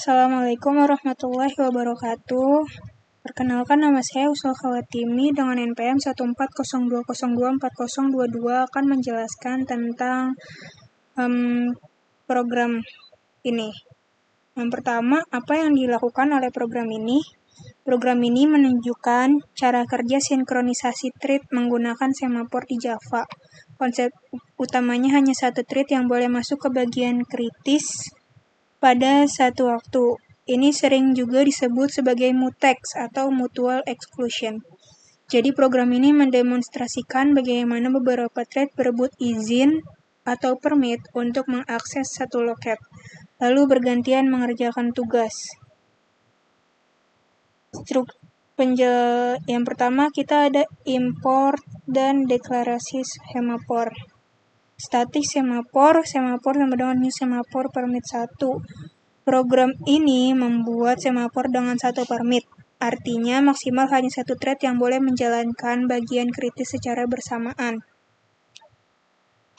Assalamualaikum warahmatullahi wabarakatuh. Perkenalkan, nama saya Usul Khawatimi dengan NPM 14020240022 akan menjelaskan tentang program ini. Yang pertama, apa yang dilakukan oleh program ini? Program ini menunjukkan cara kerja sinkronisasi thread menggunakan semafor di Java. Konsep utamanya hanya satu thread yang boleh masuk ke bagian kritis pada satu waktu. Ini sering juga disebut sebagai mutex atau mutual exclusion. Jadi program ini mendemonstrasikan bagaimana beberapa thread berebut izin atau permit untuk mengakses satu loket, lalu bergantian mengerjakan tugas. Yang pertama kita ada import dan deklarasi semafor. Static semafor sama dengan new semafor permit 1. Program ini membuat semafor dengan satu permit. Artinya maksimal hanya satu thread yang boleh menjalankan bagian kritis secara bersamaan.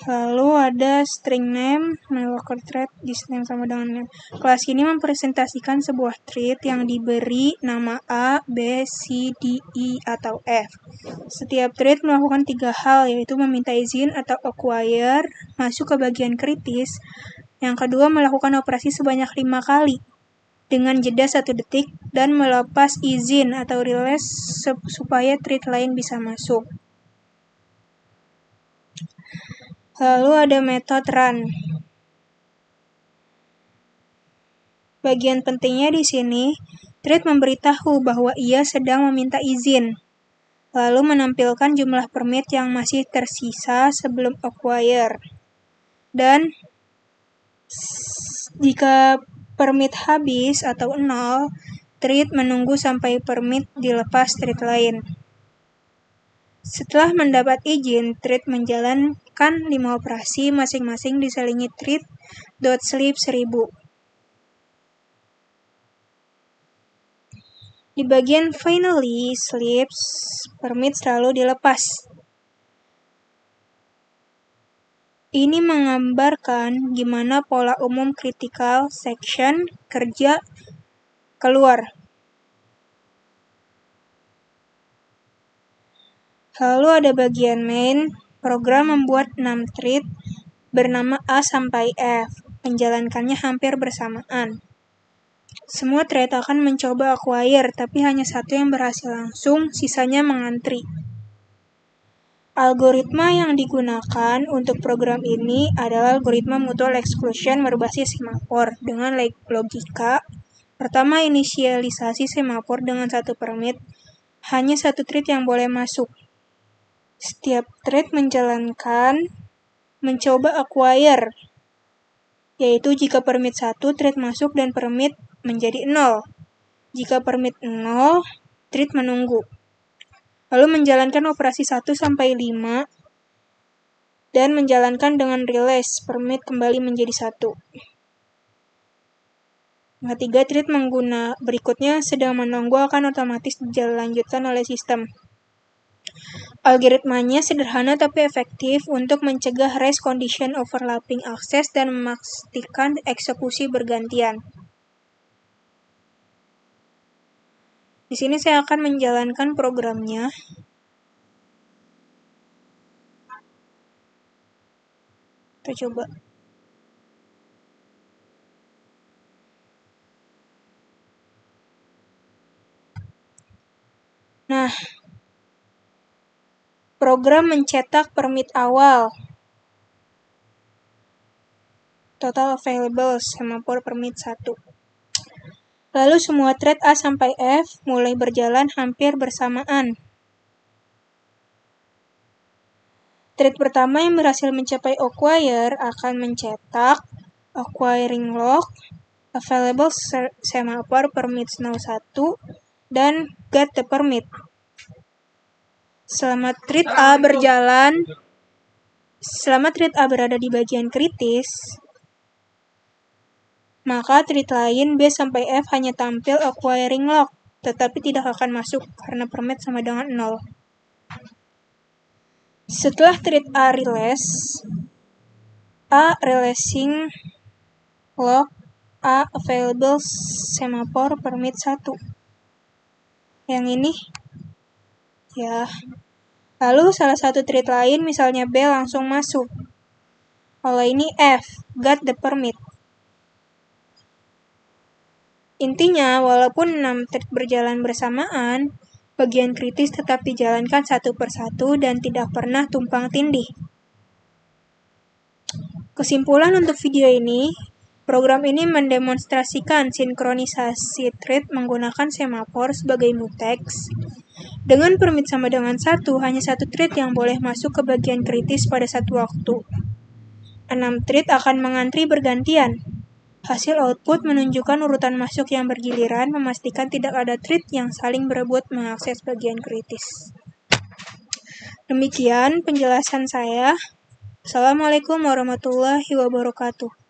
Lalu ada string name, worker thread, disname sama dengan name. Kelas ini mempresentasikan sebuah thread yang diberi nama A, B, C, D, E, atau F. Setiap thread melakukan 3 hal, yaitu meminta izin atau acquire, masuk ke bagian kritis. Yang kedua, melakukan operasi sebanyak 5 kali dengan jeda 1 detik dan melepas izin atau release supaya thread lain bisa masuk. Lalu ada method run. Bagian pentingnya di sini, thread memberitahu bahwa ia sedang meminta izin, lalu menampilkan jumlah permit yang masih tersisa sebelum acquire. Dan jika permit habis atau 0, thread menunggu sampai permit dilepas thread lain. Setelah mendapat izin, thread menjalankan 5 operasi masing-masing diselingi thread.sleep 1000. Di bagian finally, sleeps, permit selalu dilepas. Ini menggambarkan gimana pola umum critical section kerja keluar. Lalu ada bagian main, program membuat 6 thread bernama A sampai F, menjalankannya hampir bersamaan. Semua thread akan mencoba acquire, tapi hanya satu yang berhasil langsung, sisanya mengantri. Algoritma yang digunakan untuk program ini adalah algoritma mutual exclusion berbasis semafor dengan logika. Pertama, inisialisasi semafor dengan satu permit, hanya satu thread yang boleh masuk. Setiap thread mencoba acquire, yaitu jika permit 1, thread masuk dan permit menjadi 0. Jika permit 0, thread menunggu. Lalu menjalankan operasi 1-5 dan menjalankan dengan release, permit kembali menjadi 1. Ketiga, thread berikutnya sedang menunggu akan otomatis dilanjutkan oleh sistem. Algoritmanya sederhana tapi efektif untuk mencegah race condition overlapping akses dan memastikan eksekusi bergantian. Di sini saya akan menjalankan programnya. Kita coba. Nah, program mencetak permit awal. Total available semafor permit 1. Lalu semua thread A sampai F mulai berjalan hampir bersamaan. Thread pertama yang berhasil mencapai acquire akan mencetak acquiring log, available semafor permit now 1, dan get the permit. Selama thread A berada di bagian kritis, maka thread lain B sampai F hanya tampil acquiring log, tetapi tidak akan masuk karena permit sama dengan 0. Setelah thread A releasing log A. Available semaphore permit 1. Yang ini? Ya. Lalu salah satu thread lain, misalnya B, langsung masuk. Kalau ini F, got the permit. Intinya, walaupun 6 thread berjalan bersamaan, bagian kritis tetap dijalankan satu persatu dan tidak pernah tumpang tindih. Kesimpulan untuk video ini, program ini mendemonstrasikan sinkronisasi thread menggunakan semaphore sebagai mutex. Dengan permit sama dengan 1, hanya satu thread yang boleh masuk ke bagian kritis pada satu waktu. 6 thread akan mengantri bergantian. Hasil output menunjukkan urutan masuk yang bergiliran, memastikan tidak ada thread yang saling berebut mengakses bagian kritis. Demikian penjelasan saya. Assalamualaikum warahmatullahi wabarakatuh.